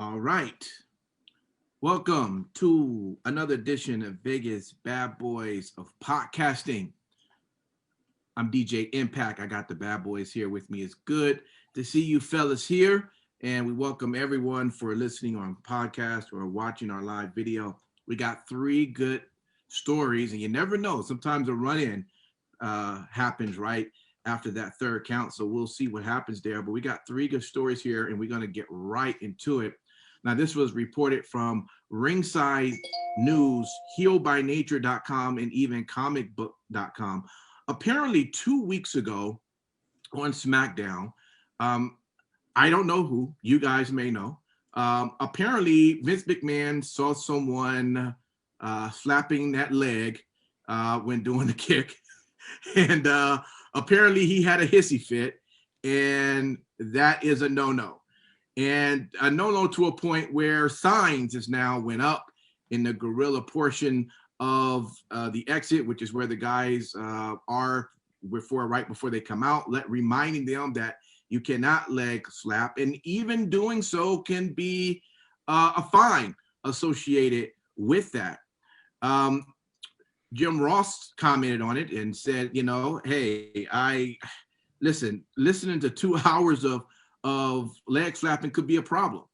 All right. Welcome to another edition of Vegas Bad Boys of Podcasting. I'm DJ Impact. I got the Bad Boys here with me. It's good to see you fellas here. And we welcome everyone for listening on podcast or watching our live video. We got three good stories, and you never know. Sometimes a run-in happens right after that third count. So we'll see what happens there. But we got three good stories here, and we're going to get right into it. Now, this was reported from Ringside News, HeelByNature.com, and even comicbook.com. Apparently, 2 weeks ago on SmackDown, I don't know who, you guys may know. Apparently, Vince McMahon saw someone slapping that leg when doing the kick. And apparently, he had a hissy fit, and that is a no-no. And a no-no to a point where signs is now went up in the gorilla portion of the exit, which is where the guys are right before they come out, reminding them that you cannot leg slap, and even doing so can be a fine associated with that. Jim Ross commented on it and said, hey, listening to 2 hours of leg slapping could be a problem.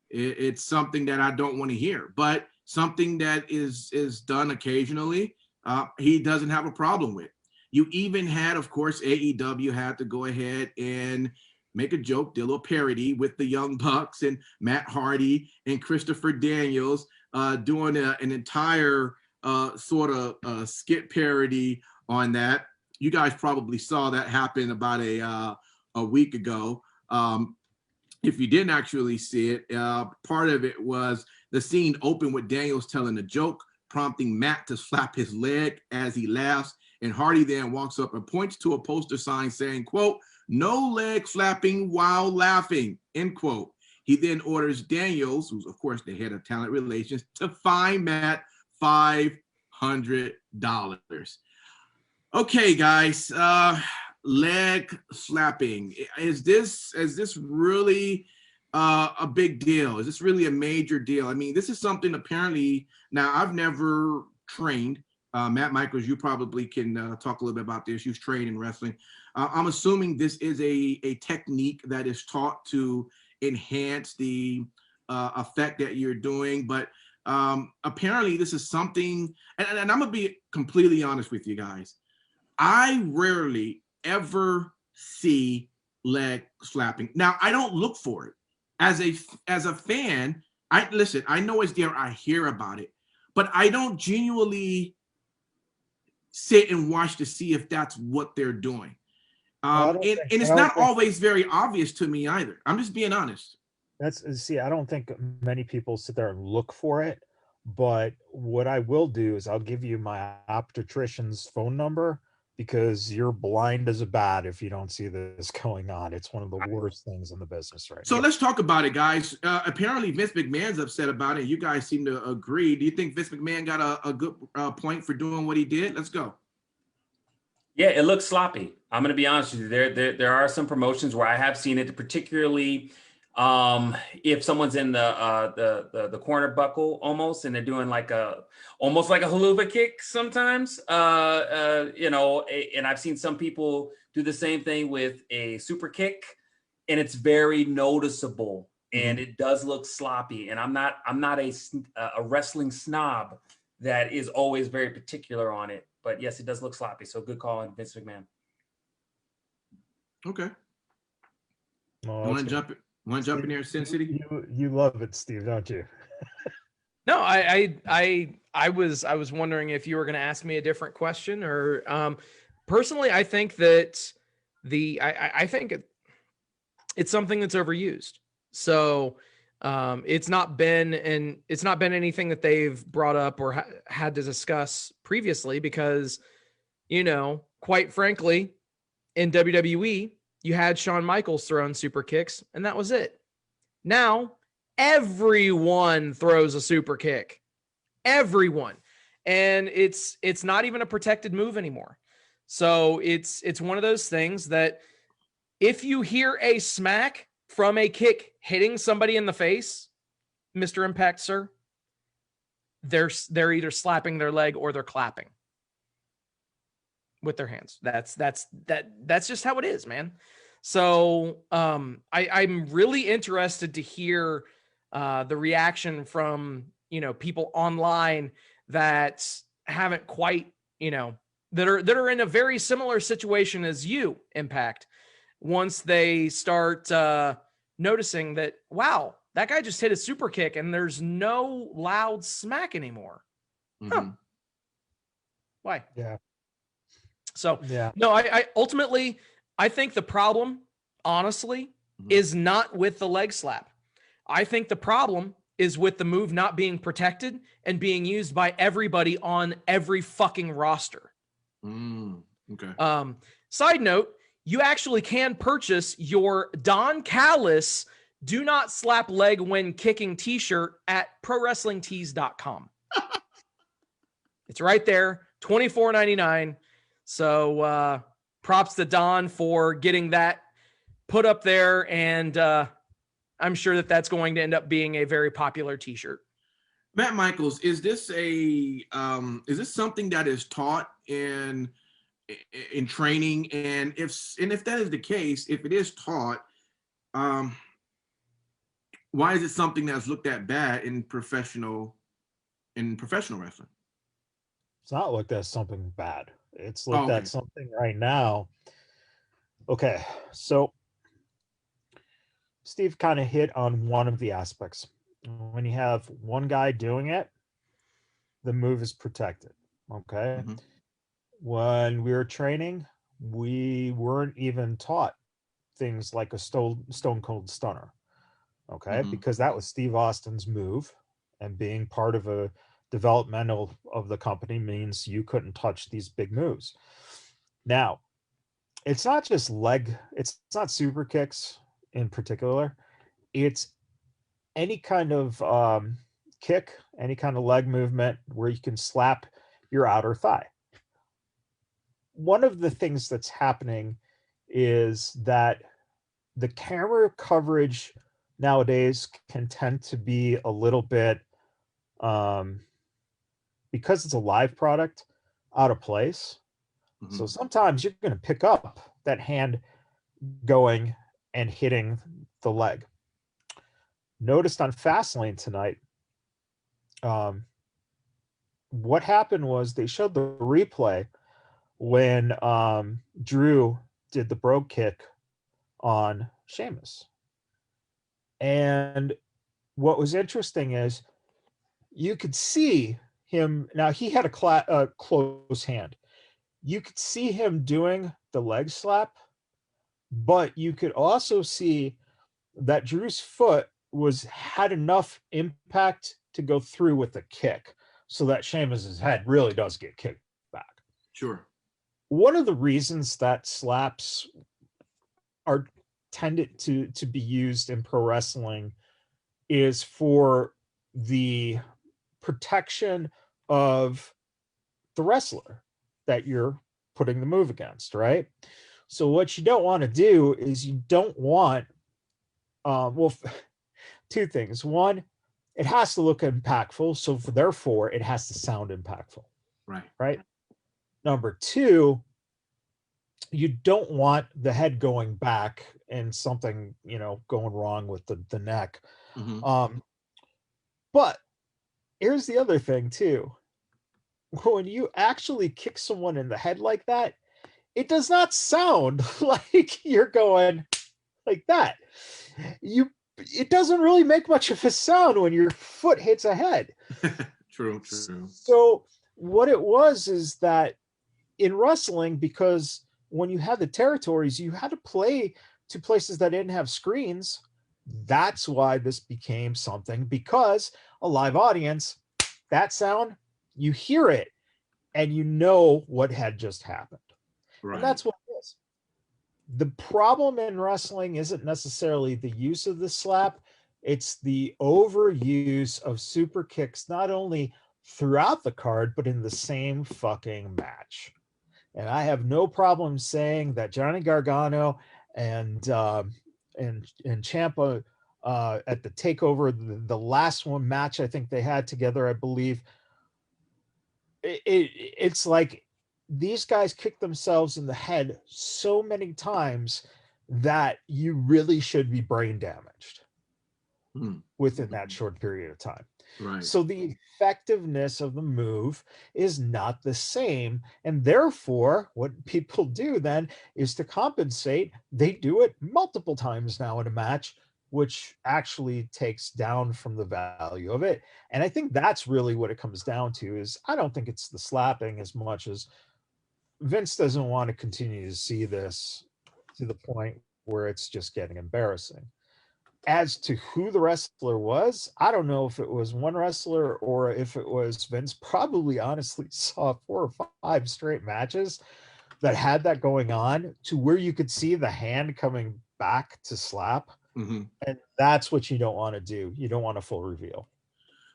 It's something that I don't want to hear, but something that is done occasionally, he doesn't have a problem with. You even had, of course, AEW had to go ahead and make a joke, did a little parody with the Young Bucks and Matt Hardy and Christopher Daniels doing an entire sort of skit parody on that. You guys probably saw that happen about a week ago. If you didn't actually see it, part of it was the scene opened with Daniels telling a joke, prompting Matt to slap his leg as he laughs. And Hardy then walks up and points to a poster sign saying, quote, "No leg slapping while laughing," end quote. He then orders Daniels, who's of course the head of talent relations, to fine Matt $500. Okay, guys, leg slapping. Is this really a big deal? Is this really a major deal? I mean, this is something apparently, now I've never trained. Matt Michaels, you probably can talk a little bit about this. You've trained in wrestling. I'm assuming this is a technique that is taught to enhance the effect that you're doing. But apparently this is something, and I'm going to be completely honest with you guys. I rarely ever see leg slapping. Now, I don't look for it. As a fan, I know it's there. I hear about it. But I don't genuinely sit and watch to see if that's what they're doing. And it's not always very obvious to me either. I'm just being honest. I don't think many people sit there and look for it, but what I will do is I'll give you my obstetrician's phone number, because you're blind as a bat if you don't see this going on. It's one of the worst things in the business right now. So let's talk about it, guys. Apparently Vince McMahon's upset about it. You guys seem to agree. Do you think Vince McMahon got a good point for doing what he did? Let's go. Yeah, it looks sloppy. I'm going to be honest with you. There are some promotions where I have seen it, particularly if someone's in the corner buckle almost, and they're doing almost like a haluva kick sometimes, and I've seen some people do the same thing with a super kick, and it's very noticeable, and it does look sloppy. And I'm not a wrestling snob that is always very particular on it, but yes, it does look sloppy. So good call on Vince McMahon. Okay. Want to jump in there, Sin City? You love it, Steve, don't you? No, I was wondering if you were going to ask me a different question, or personally, I think that I think it's something that's overused. So it's not been anything that they've brought up or had to discuss previously, because, quite frankly, in WWE, you had Shawn Michaels throwing super kicks, and that was it. Now, everyone throws a super kick. Everyone. And it's not even a protected move anymore. So it's one of those things that if you hear a smack from a kick hitting somebody in the face, Mr. Impact, sir, they're either slapping their leg or they're clapping with their hands. That's just how it is, man. So I'm really interested to hear the reaction from, people online that haven't quite, that are in a very similar situation as you, Impact, once they start noticing that, wow, that guy just hit a super kick and there's no loud smack anymore. Mm-hmm. Huh. Why? Yeah. So, yeah. no, I ultimately, I think the problem, honestly, is not with the leg slap. I think the problem is with the move not being protected and being used by everybody on every fucking roster. Okay. Side note, you actually can purchase your Don Callis Do Not Slap Leg When Kicking t-shirt at prowrestlingtees.com. It's right there, $24.99. So props to Don for getting that put up there, and I'm sure that that's going to end up being a very popular t-shirt. Matt Michaels, is this something that is taught in training? And if that is the case, if it is taught, why is it something that's looked at bad in professional wrestling? It's not looked at something bad. It's looked at something right now. Okay, so Steve kind of hit on one of the aspects. When you have one guy doing it, the move is protected. Okay. Mm-hmm. When we were training, we weren't even taught things like a stone cold stunner. Okay. Because that was Steve Austin's move, and being part of a developmental of the company means you couldn't touch these big moves. Now, it's not just it's not super kicks in particular. It's any kind of kick, any kind of leg movement where you can slap your outer thigh. One of the things that's happening is that the camera coverage nowadays can tend to be a little bit, because it's a live product, out of place. So sometimes you're going to pick up that hand going and hitting the leg. Noticed on Fastlane tonight, what happened was they showed the replay when Drew did the brogue kick on Sheamus. And what was interesting is you could see him. Now, he had a close hand. You could see him doing the leg slap, but you could also see that Drew's foot had enough impact to go through with the kick, so that Sheamus's head really does get kicked back. Sure. One of the reasons that slaps are tended to be used in pro wrestling is for the protection of the wrestler that you're putting the move against, right? So what you don't want to do is you don't want, two things. One, it has to look impactful, so therefore it has to sound impactful. Right. Number two, you don't want the head going back and something, going wrong with the neck. But here's the other thing too. When you actually kick someone in the head like that, it does not sound like you're going like that. It doesn't really make much of a sound when your foot hits a head. True. So what it was is that in wrestling, because when you had the territories, you had to play to places that didn't have screens. That's why this became something, because a live audience, that sound, you hear it and you know what had just happened. Right. And that's what it is. The problem in wrestling isn't necessarily the use of the slap. It's the overuse of super kicks, not only throughout the card, but in the same fucking match. And I have no problem saying that Johnny Gargano and Ciampa at the takeover, the last one match I think they had together, I believe. It's like these guys kick themselves in the head so many times that you really should be brain damaged within that short period of time. Right. So the effectiveness of the move is not the same. And therefore, what people do then is to compensate, they do it multiple times now in a match, which actually takes down from the value of it. And I think that's really what it comes down to. Is I don't think it's the slapping as much as Vince doesn't want to continue to see this to the point where it's just getting embarrassing. As to who the wrestler was, I don't know if it was one wrestler or if it was Vince. Probably honestly saw 4 or 5 straight matches that had that going on to where you could see the hand coming back to slap. And that's what you don't want to do. You don't want a full reveal.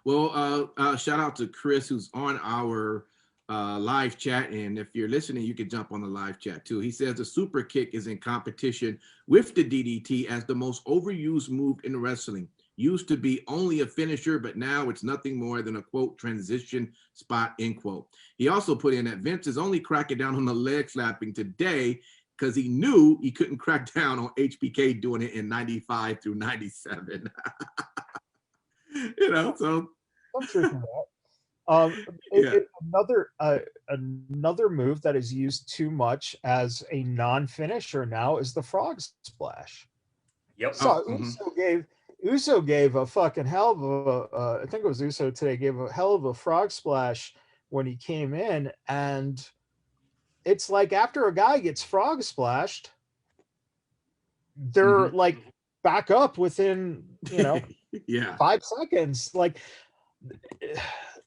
Well, shout out to Chris, who's on our live chat. And if you're listening, you can jump on the live chat too. He says the super kick is in competition with the DDT as the most overused move in wrestling. Used to be only a finisher, but now it's nothing more than a, quote, transition spot, end quote. He also put in that Vince is only cracking down on the leg slapping today because he knew he couldn't crack down on HBK doing it in 95 through 97. You know, so. I'm sure that. Another move that is used too much as a non-finisher now is the frog splash. Yep. So Uso gave a fucking hell of a, I think it was Uso today, gave a hell of a frog splash when he came in. And it's like after a guy gets frog splashed, they're like back up within, 5 seconds. Like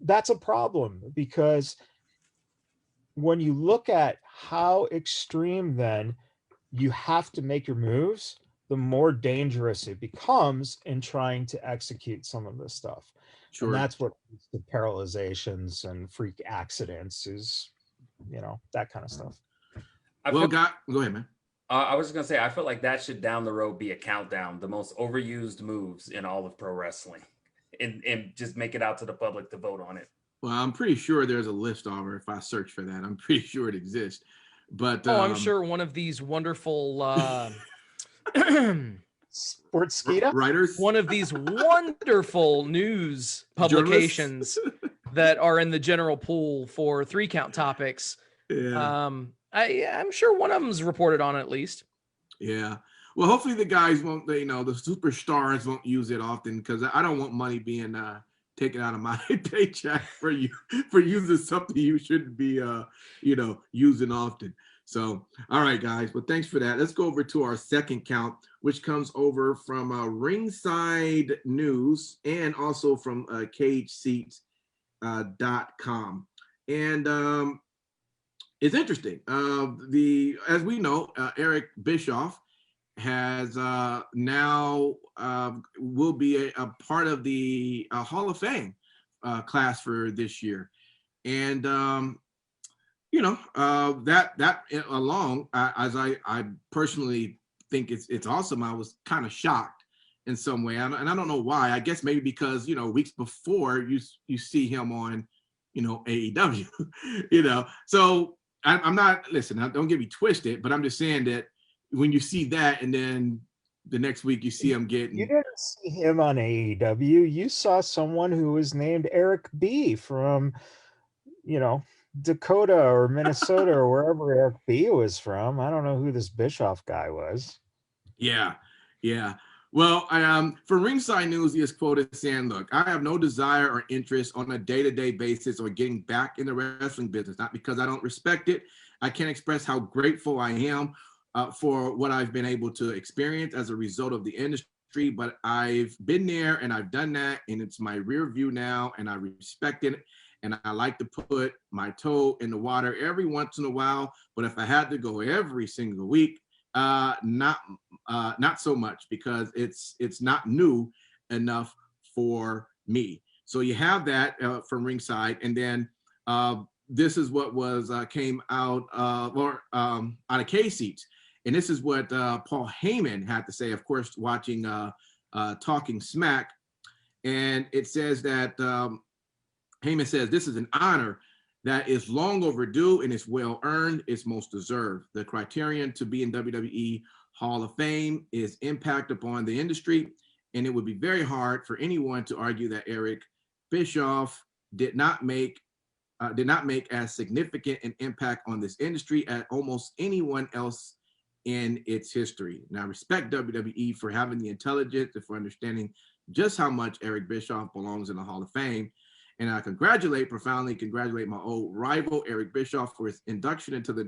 that's a problem, because when you look at how extreme then you have to make your moves, the more dangerous it becomes in trying to execute some of this stuff. Sure. And that's what leads to paralyzations and freak accidents is, that kind of stuff. Go ahead, man. I was just going to say, I feel like that should down the road be a countdown, the most overused moves in all of pro wrestling, and just make it out to the public to vote on it. Well, I'm pretty sure there's a list over if I search for that. I'm pretty sure it exists. But I'm sure one of these wonderful Sportskeeda writers, one of these wonderful news publications that are in the general pool for 3-count topics. Yeah. I'm sure one of them's reported on at least. Yeah. Well, hopefully the guys won't, the superstars won't use it often, because I don't want money being taken out of my paycheck for using something you shouldn't be, using often. So, all right, guys. Well, thanks for that. Let's go over to our second count, which comes over from Ringside News and also from CageSeats.com. And it's interesting. As we know, Eric Bischoff has now will be a part of the Hall of Fame class for this year, and that along, as I personally think it's awesome. I was kind of shocked in some way, and I don't know why. I guess maybe because weeks before you see him on AEW, so. I'm not, listen, don't get me twisted, but I'm just saying that when you see that and then the next week you see him getting. You didn't see him on AEW. You saw someone who was named Eric B from, Dakota or Minnesota or wherever Eric B was from. I don't know who this Bischoff guy was. Yeah. Well, for Ringside News, he is quoted saying, "Look, I have no desire or interest on a day-to-day basis or getting back in the wrestling business, not because I don't respect it. I can't express how grateful I am for what I've been able to experience as a result of the industry, but I've been there and I've done that, and it's my rear view now, and I respect it, and I like to put my toe in the water every once in a while, but if I had to go every single week, not so much, because it's not new enough for me." So you have that from Ringside, and then this is what was came out out of K-Seats, and this is what Paul Heyman had to say. Of course, watching Talking Smack. And it says that Heyman says, this is an honor that is long overdue and it's well earned. It's most deserved. The criterion to be in WWE Hall of Fame is impact upon the industry. And it would be very hard for anyone to argue that Eric Bischoff did not make as significant an impact on this industry as almost anyone else in its history. Now, I respect WWE for having the intelligence and for understanding just how much Eric Bischoff belongs in the Hall of Fame. And I profoundly congratulate my old rival, Eric Bischoff, for his induction into the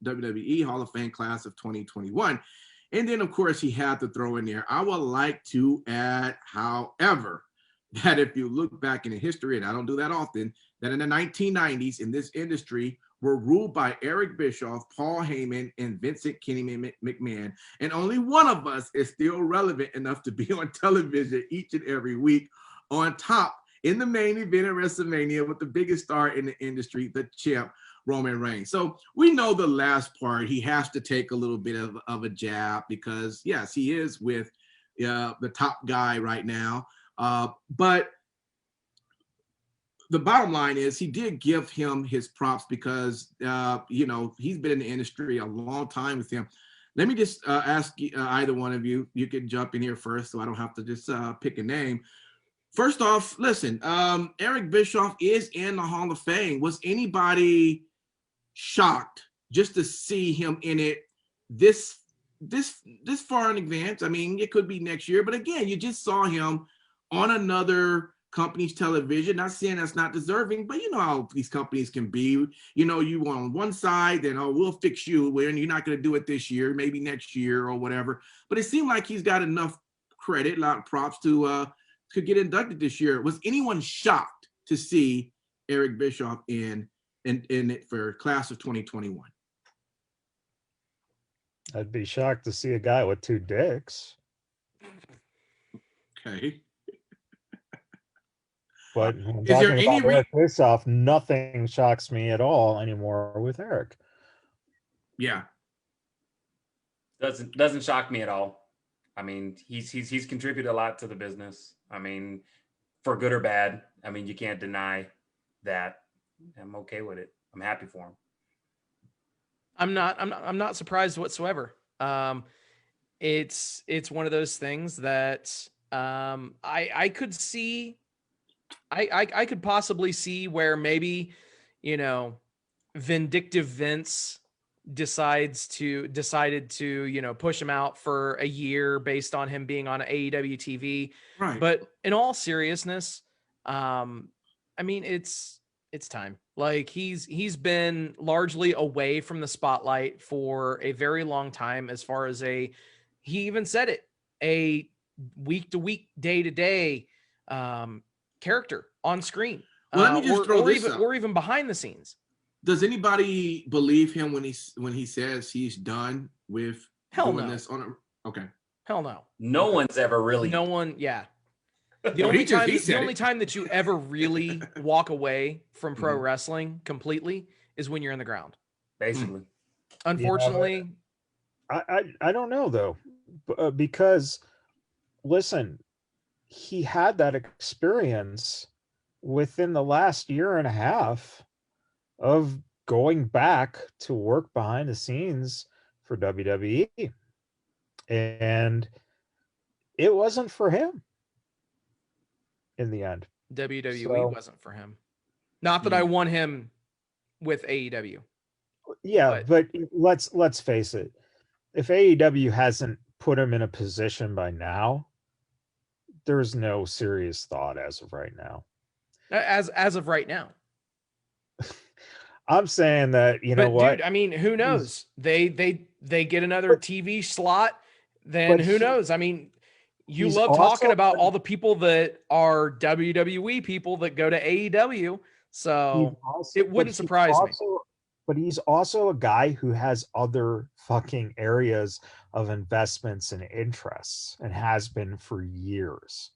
WWE Hall of Fame class of 2021. And then, of course, he had to throw in there, I would like to add, however, that if you look back in the history, and I don't do that often, that in the 1990s in this industry were ruled by Eric Bischoff, Paul Heyman, and Vincent Kenny McMahon. And only one of us is still relevant enough to be on television each and every week on top in the main event at WrestleMania with the biggest star in the industry, the champ, Roman Reigns. So we know the last part, he has to take a little bit of a jab because, yes, he is with the top guy right now. But the bottom line is he did give him his props because, he's been in the industry a long time with him. Let me just ask either one of you, you can jump in here first so I don't have to just pick a name. First off, listen, Eric Bischoff is in the Hall of Fame. Was anybody shocked just to see him in it this far in advance? I mean, it could be next year, but again, you just saw him on another company's television. Not saying that's not deserving, but you know how these companies can be. You know, you on one side, then we'll fix you when you're not going to do it this year, maybe next year or whatever. But it seemed like he's got enough credit, a lot of props to get inducted this year. Was anyone shocked to see Eric Bischoff in it for class of 2021? I'd be shocked to see a guy with two dicks. Okay. But when talking about Eric Bischoff, nothing shocks me at all anymore with Eric. Yeah. Doesn't shock me at all. I mean, he's contributed a lot to the business. I mean, for good or bad. I mean, you can't deny that. I'm okay with it. I'm happy for him. I'm not surprised whatsoever. It's one of those things that I could see. I could possibly see where maybe, vindictive Vince decided to, push him out for a year based on him being on AEW TV. Right. But in all seriousness, I mean, it's time. Like he's been largely away from the spotlight for a very long time, as far as he even said it, a week to week, day to day character on screen. Well, let me just throw this out. Or even behind the scenes. Does anybody believe him when he says he's done with doing this on a? Okay. Hell no. No one's ever really. No one. Yeah. The only time that you ever really walk away from pro wrestling completely is when you're in the ground. Basically. Unfortunately. I don't know though, because listen, he had that experience within the last year and a half of going back to work behind the scenes for WWE. And it wasn't for him in the end. WWE wasn't for him. Not that I want him with AEW. Yeah, but let's face it. If AEW hasn't put him in a position by now, there's no serious thought as of right now. As of right now. I'm saying that, know what? Dude, I mean, who knows? They get another TV slot, then who knows? I mean, you love talking about all the people that are WWE people that go to AEW, so it wouldn't surprise me. But he's also a guy who has other fucking areas of investments and interests, and has been for years,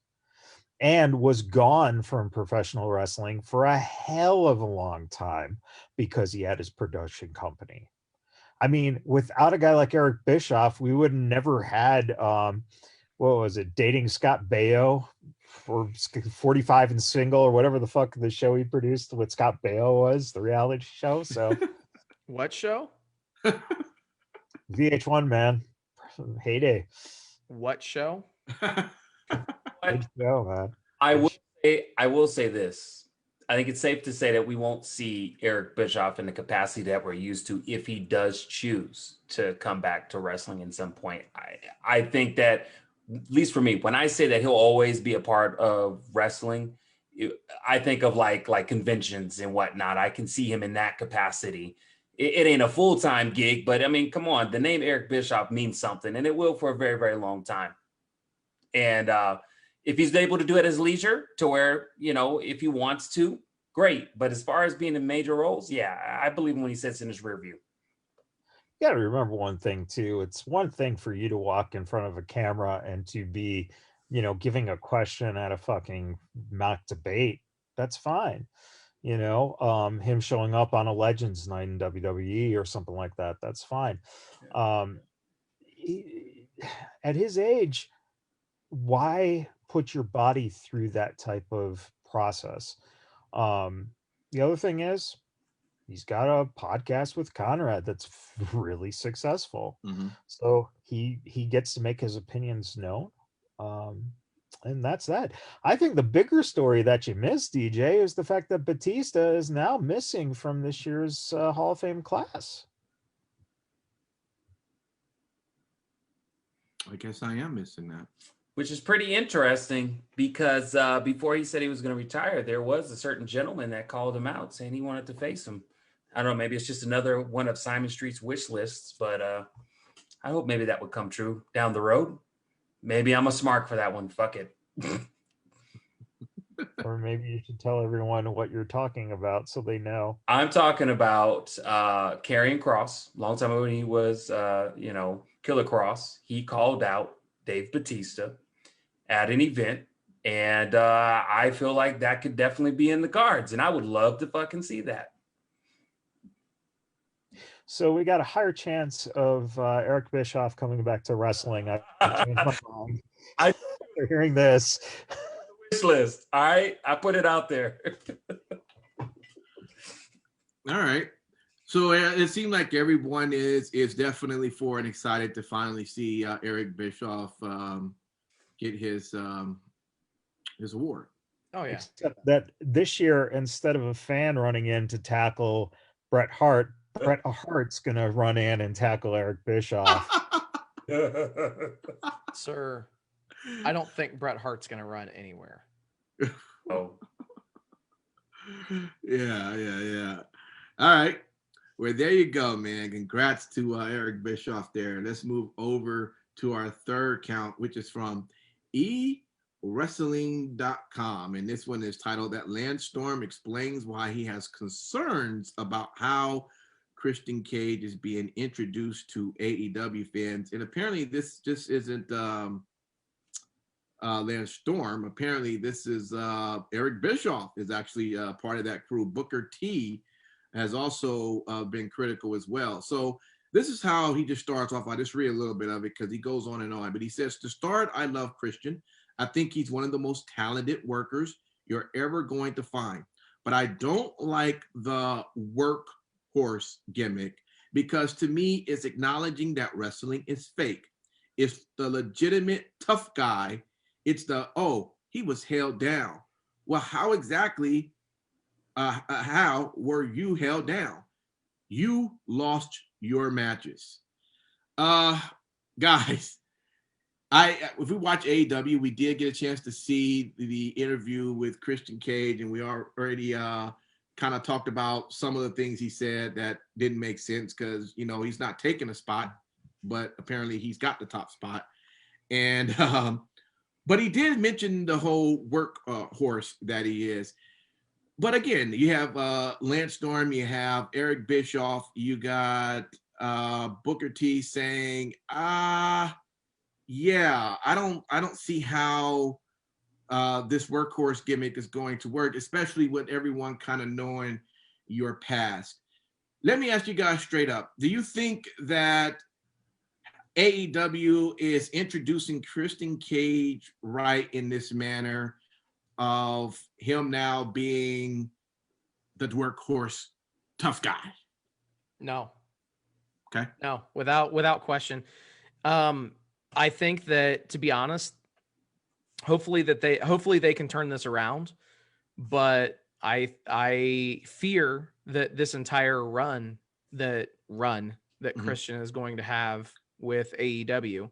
and was gone from professional wrestling for a hell of a long time because he had his production company. I mean, without a guy like Eric Bischoff, we would have never had what was it, dating Scott Baio for 45 and Single or whatever the fuck the show he produced with Scott Baio was, the reality show. So What show? VH1, man, heyday. What show? Good show, man. I will say this. I think it's safe to say that we won't see Eric Bischoff in the capacity that we're used to if he does choose to come back to wrestling at some point. I think that, at least for me, when I say that he'll always be a part of wrestling, I think of like conventions and whatnot. I can see him in that capacity. It ain't a full-time gig, but I mean, come on, the name Eric Bischoff means something, and it will for a very, very long time. And if he's able to do it at his leisure to where, you know, if he wants to, great. But as far as being in major roles, yeah, I believe when he sits in his rear view. You got to remember one thing too. It's one thing for you to walk in front of a camera and to be, you know, giving a question at a fucking mock debate. That's fine. You know, him showing up on a Legends night in WWE or something like that. That's fine. At his age, why put your body through that type of process? The other thing is, he's got a podcast with Conrad that's really successful. Mm-hmm. So he gets to make his opinions known. And that's that. I think the bigger story that you missed, DJ, is the fact that Batista is now missing from this year's Hall of Fame class. I guess I am missing that. Which is pretty interesting because before he said he was going to retire, there was a certain gentleman that called him out saying he wanted to face him. I don't know, maybe it's just another one of Simon Street's wish lists, but I hope maybe that would come true down the road. Maybe I'm a smart for that one. Fuck it. Or maybe you should tell everyone what you're talking about so they know. I'm talking about Karrion Kross. Long time ago when he was, Killer Kross. He called out Dave Batista at an event. And I feel like that could definitely be in the cards. And I would love to fucking see that. So we got a higher chance of Eric Bischoff coming back to wrestling. I changed my mind. After hearing this. Wish list. All right. I put it out there. All right. So it seemed like everyone is definitely for and excited to finally see Eric Bischoff get his award. Oh, yeah. Except that this year, instead of a fan running in to tackle Bret Hart's going to run in and tackle Eric Bischoff. Sir, I don't think Bret Hart's going to run anywhere. Oh. Yeah. All right. Well, there you go, man. Congrats to Eric Bischoff there. Let's move over to our third count, which is from eWrestling.com. And this one is titled "That Lance Storm Explains Why He Has Concerns About How Christian Cage is Being Introduced to AEW Fans." And apparently this just isn't Lance Storm. Apparently this is Eric Bischoff is actually part of that crew. Booker T has also been critical as well. So this is how he just starts off. I just read a little bit of it because he goes on and on. But he says, "To start, I love Christian. I think he's one of the most talented workers you're ever going to find. But I don't like the workhorse gimmick because to me, it's acknowledging that wrestling is fake. It's the legitimate tough guy. It's the, oh, he was held down. Well, how exactly, how were you held down? You lost your matches." Guys, if we watch AEW, we did get a chance to see the interview with Christian Cage, and we already kind of talked about some of the things he said that didn't make sense because, you know, he's not taking a spot, but apparently he's got the top spot. And but he did mention the whole workhorse that he is. But again, you have Lance Storm, you have Eric Bischoff, you got Booker T saying, yeah, I don't see how this workhorse gimmick is going to work, especially with everyone kind of knowing your past. Let me ask you guys straight up. Do you think that AEW is introducing Christian Cage right in this manner of him now being the workhorse tough guy. No. Okay. No, without question. I think that, to be honest, hopefully they can turn this around, but I fear that this entire run that Christian is going to have with AEW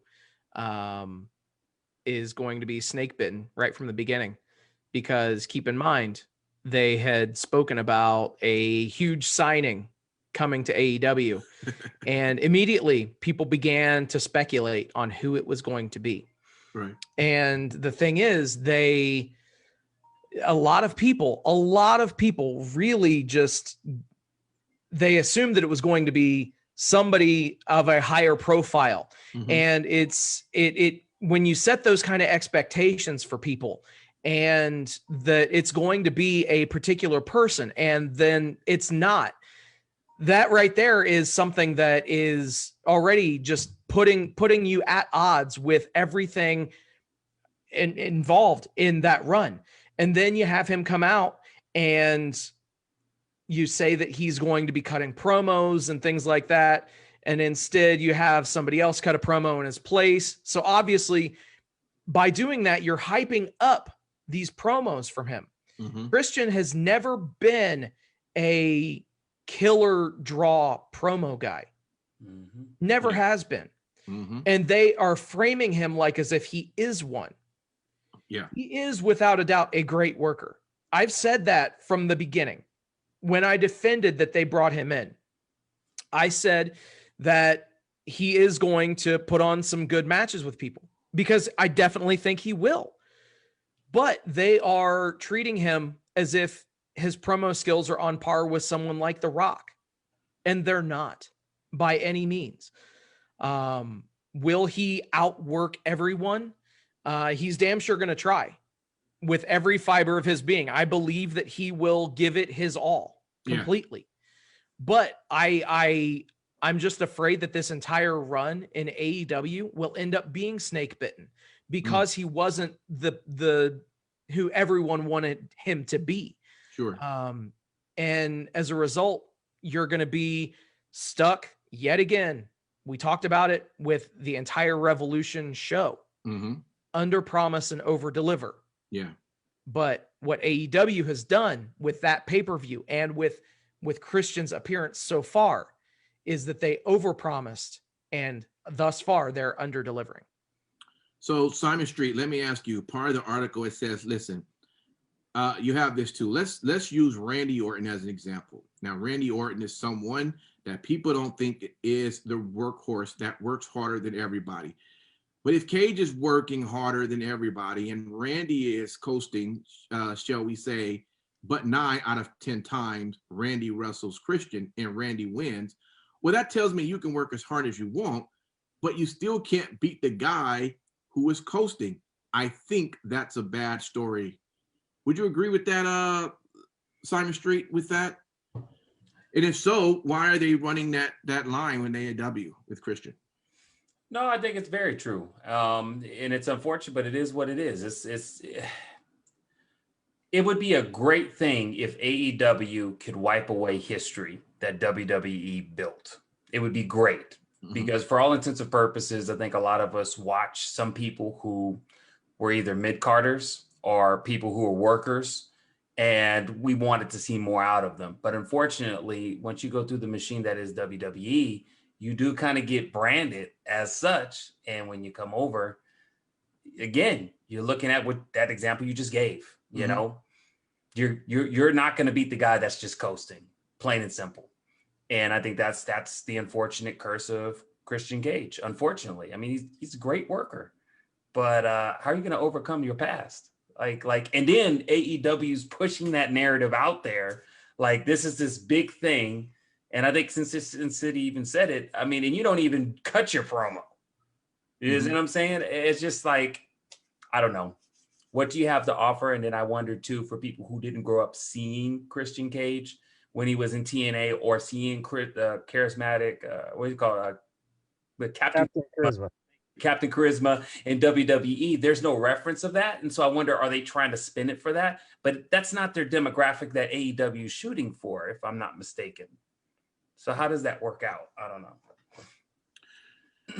is going to be snake bitten right from the beginning, because keep in mind, they had spoken about a huge signing coming to AEW and immediately people began to speculate on who it was going to be. Right. And the thing is, a lot of people really just, they assumed that it was going to be somebody of a higher profile. Mm-hmm. And it when you set those kind of expectations for people and that it's going to be a particular person and then it's not, that right there is something that is already just putting you at odds with everything involved in that run. And then you have him come out and you say that he's going to be cutting promos and things like that. And instead you have somebody else cut a promo in his place. So obviously by doing that, you're hyping up these promos from him. Mm-hmm. Christian has never been a killer draw promo guy. Mm-hmm. Never has been. Mm-hmm. And they are framing him like as if he is one. Yeah. He is without a doubt a great worker. I've said that from the beginning. When I defended that they brought him in, I said that he is going to put on some good matches with people, because I definitely think he will. But they are treating him as if his promo skills are on par with someone like The Rock. And they're not by any means. Will he outwork everyone? He's damn sure going to try with every fiber of his being. I believe that he will give it his all completely. Yeah. But I'm just afraid that this entire run in AEW will end up being snake bitten because he wasn't the who everyone wanted him to be. Sure. And as a result, you're going to be stuck yet again. We talked about it with the entire Revolution show. Mm-hmm. Under promise and over deliver. Yeah. But what AEW has done with that pay-per-view and with Christian's appearance so far is that they overpromised, and thus far they're under delivering. So Simon Street, let me ask you, part of the article, it says, listen, you have this too. Let's use Randy Orton as an example. Now, Randy Orton is someone that people don't think is the workhorse that works harder than everybody. But if Cage is working harder than everybody and Randy is coasting, shall we say, but 9 out of 10 times Randy wrestles Christian and Randy wins, well, that tells me you can work as hard as you want, but you still can't beat the guy who is coasting. I think that's a bad story. Would you agree with that, Simon Street, with that? And if so, why are they running that line when they AEW with Christian? No, I think it's very true. And it's unfortunate, but it is what it is. It would be a great thing if AEW could wipe away history that WWE built. It would be great because for all intents and purposes, I think a lot of us watch some people who were either mid-carders or people who were workers, and we wanted to see more out of them. But unfortunately, once you go through the machine that is WWE, you do kind of get branded as such. And when you come over, again, you're looking at what that example you just gave, you know, you're not going to beat the guy that's just coasting, plain and simple. And I think that's the unfortunate curse of Christian Cage. Unfortunately, I mean, he's a great worker, but how are you going to overcome your past? Like, and then AEW's pushing that narrative out there. Like, this is this big thing. And I think since City even said it, I mean, and you don't even cut your promo. You know what I'm saying? It's just like, I don't know. What do you have to offer? And then I wonder too, for people who didn't grow up seeing Christian Cage when he was in TNA or seeing charismatic, what do you call it? with Captain Charisma. Captain Charisma in WWE. There's no reference of that. And so I wonder, are they trying to spin it for that? But that's not their demographic that AEW is shooting for, if I'm not mistaken. So how does that work out? I don't know.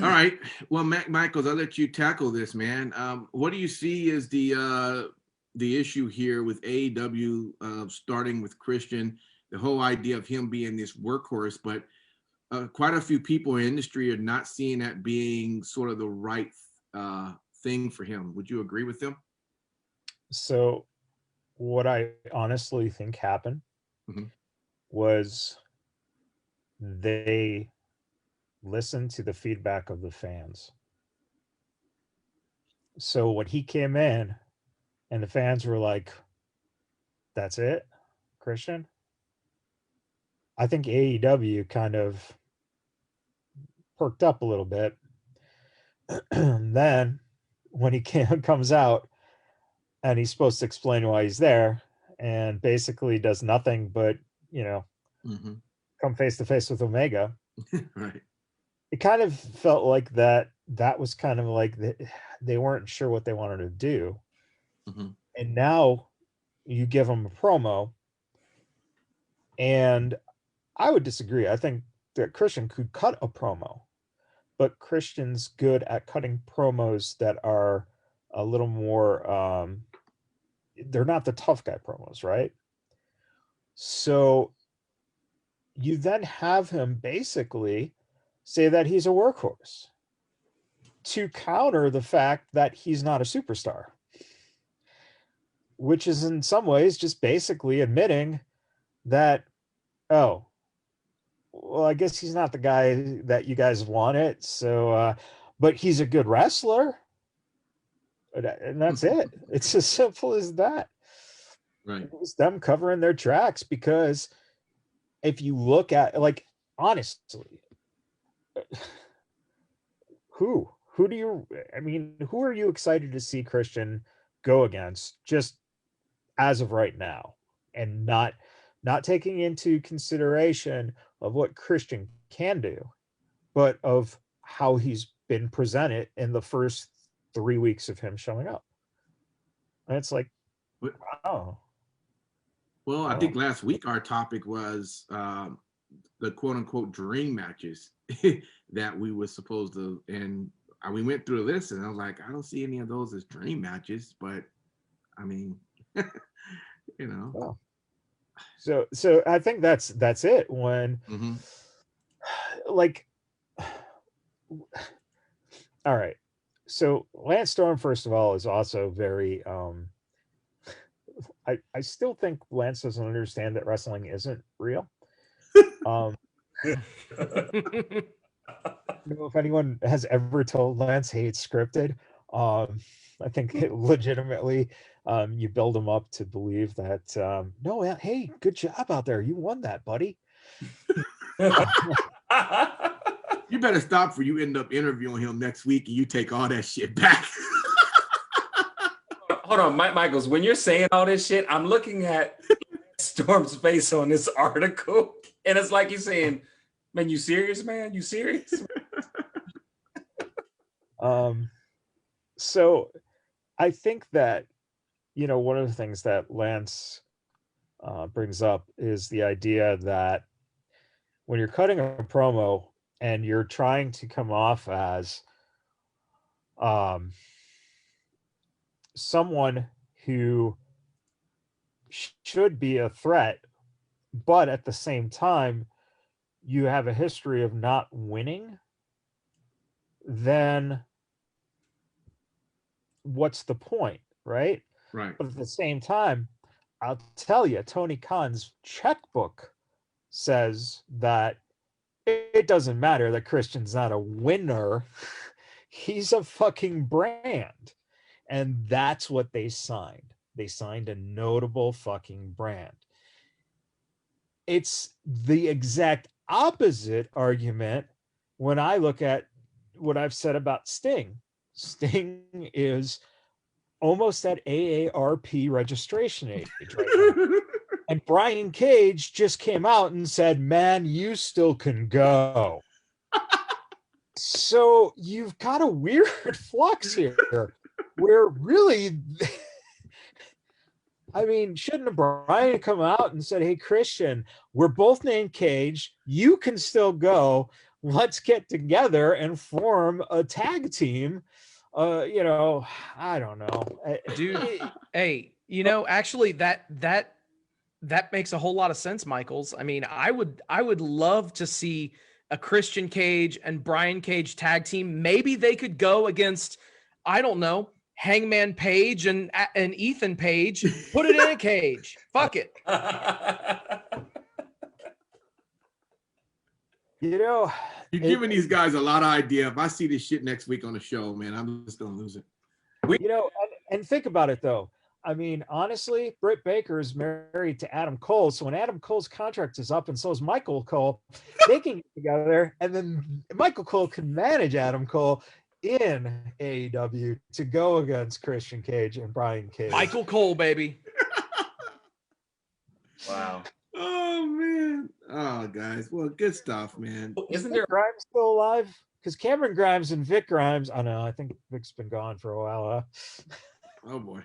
All right. Well, Michaels, I'll let you tackle this, man. What do you see as the issue here with AEW starting with Christian, the whole idea of him being this workhorse, but quite a few people in the industry are not seeing that being sort of the right thing for him. Would you agree with them? So what I honestly think happened was they listened to the feedback of the fans. So when he came in and the fans were like, that's it, Christian? I think AEW kind of perked up a little bit. Then when he comes out and he's supposed to explain why he's there and basically does nothing but, come face to face with Omega. Right. It kind of felt like that was kind of like they weren't sure what they wanted to do. And now you give them a promo, and I would disagree. I think that Christian could cut a promo, but Christian's good at cutting promos that are a little more they're not the tough guy promos, right? So you then have him basically say that he's a workhorse to counter the fact that he's not a superstar, which is in some ways just basically admitting that, oh, well, I guess he's not the guy that you guys wanted. So, but he's a good wrestler. And that's it. It's as simple as that. Right. It was them covering their tracks, because if you look at, like, honestly, who are you excited to see Christian go against just as of right now, and not taking into consideration of what Christian can do, but of how he's been presented in the first 3 weeks of him showing up? And it's like, wow. Well, I think last week our topic was the quote unquote dream matches that we were supposed to, and we went through the list, and I was like, I don't see any of those as dream matches, but I mean, Well, so I think that's it. When like, all right, so Lance Storm, first of all, is also very I still think Lance doesn't understand that wrestling isn't real. I don't know if anyone has ever told Lance, hey, it's scripted. I think legitimately you build him up to believe that, no, hey, good job out there. You won that, buddy. You better stop, for you end up interviewing him next week and you take all that shit back. Hold on, Michaels, when you're saying all this shit, I'm looking at Storm's face on this article, and it's like he's saying, man, you serious, man? You serious? So I think that, one of the things that Lance brings up is the idea that when you're cutting a promo and you're trying to come off as someone who should be a threat, but at the same time you have a history of not winning, then what's the point, right? Right. But at the same time, I'll tell you, Tony Khan's checkbook says that it doesn't matter that Christian's not a winner. He's a fucking brand. And that's what they signed. They signed a notable fucking brand. It's the exact opposite argument when I look at what I've said about Sting. Sting is almost at AARP registration age right now. And Brian Cage just came out and said, man, you still can go. So you've got a weird flux here where really, I mean, shouldn't Brian come out and said, hey, Christian, we're both named Cage. You can still go. Let's get together and form a tag team. I don't know. Dude, hey, actually that makes a whole lot of sense, Michaels. I mean, I would love to see a Christian Cage and Brian Cage tag team. Maybe they could go against, I don't know, Hangman Page and Ethan Page. Put it in a cage. Fuck it. You're giving these guys a lot of idea. If I see this shit next week on the show, man, I'm just gonna lose it. And think about it though. I mean, honestly, Britt Baker is married to Adam Cole. So when Adam Cole's contract is up and so is Michael Cole, they can get together and then Michael Cole can manage Adam Cole in AEW to go against Christian Cage and Brian Cage. Michael Cole, baby. Wow. Oh, man. Oh, guys. Well, good stuff, man. Isn't there Grimes still alive? Because Cameron Grimes and Vic Grimes, I know, I think Vic's been gone for a while. Oh, boy.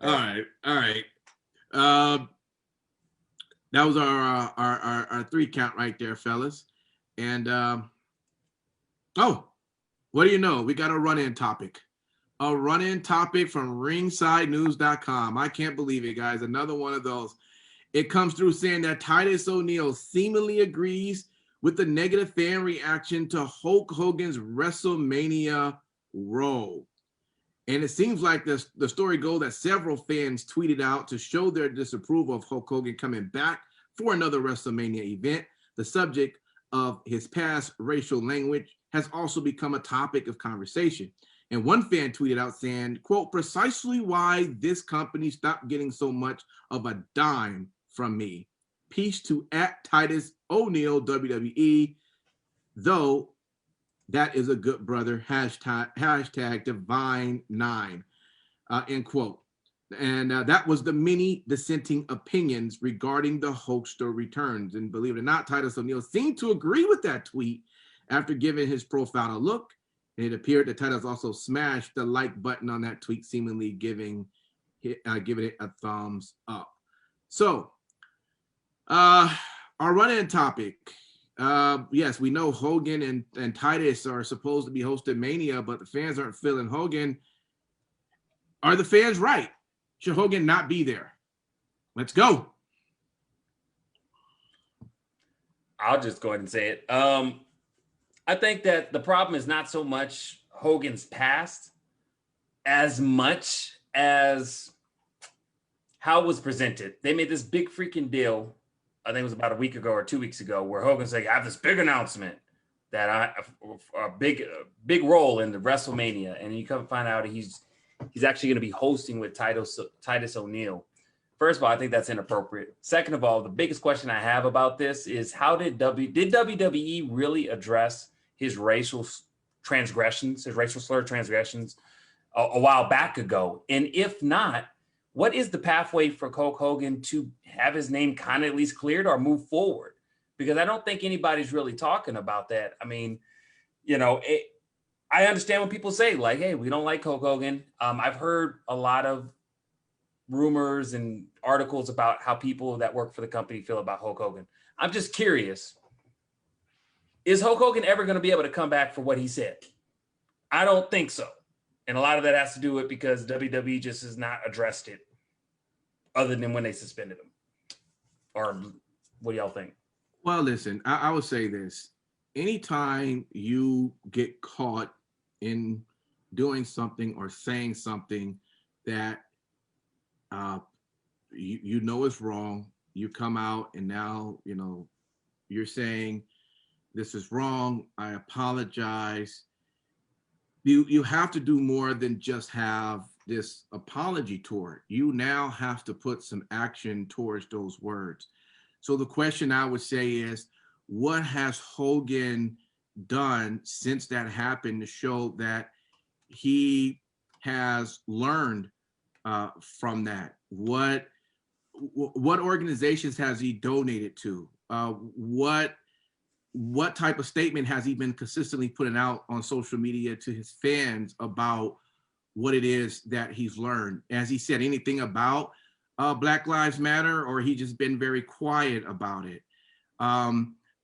All right. That was our 3 count right there, fellas. And what do you know? We got a run-in topic. A run-in topic from ringsidenews.com. I can't believe it, guys. Another one of those. It comes through saying that Titus O'Neil seemingly agrees with the negative fan reaction to Hulk Hogan's WrestleMania role. And it seems like the story goes that several fans tweeted out to show their disapproval of Hulk Hogan coming back for another WrestleMania event. The subject of his past racial language has also become a topic of conversation. And one fan tweeted out saying, quote, precisely why this company stopped getting so much of a dime from me. Peace to @Titus O'Neil WWE, though that is a good brother, hashtag Divine9, end quote. And that was the many dissenting opinions regarding the Hulkster returns. And believe it or not, Titus O'Neil seemed to agree with that tweet after giving his profile a look. And it appeared that Titus also smashed the like button on that tweet, seemingly giving it a thumbs up. So, our run-in topic. Yes, we know Hogan and Titus are supposed to be hosting Mania, but the fans aren't feeling Hogan. Are the fans right? Should Hogan not be there? Let's go. I'll just go ahead and say it. I think that the problem is not so much Hogan's past as much as how it was presented. They made this big freaking deal, I think it was about a week ago or 2 weeks ago, where Hogan's like, I have this big announcement that a big role in the WrestleMania. And you come find out he's actually going to be hosting with Titus O'Neil. First of all, I think that's inappropriate. Second of all, the biggest question I have about this is how did WWE really address his racial transgressions, his racial slur transgressions a while back ago? And if not, what is the pathway for Hulk Hogan to have his name kind of at least cleared or move forward? Because I don't think anybody's really talking about that. I mean, I understand when people say like, hey, we don't like Hulk Hogan. I've heard a lot of rumors and articles about how people that work for the company feel about Hulk Hogan. I'm just curious. Is Hulk Hogan ever going to be able to come back for what he said? I don't think so. And a lot of that has to do with because WWE just has not addressed it other than when they suspended him. Or what do y'all think? Well, listen, I would say this. Anytime you get caught in doing something or saying something that you know is wrong, you come out and now, you're saying this is wrong, I apologize. You have to do more than just have this apology tour. You now have to put some action towards those words. So the question I would say is, what has Hogan done since that happened to show that he has learned from that? What organizations has he donated to? What what type of statement has he been consistently putting out on social media to his fans about what it is that he's learned? Has he said anything about Black Lives Matter, or he just been very quiet about it?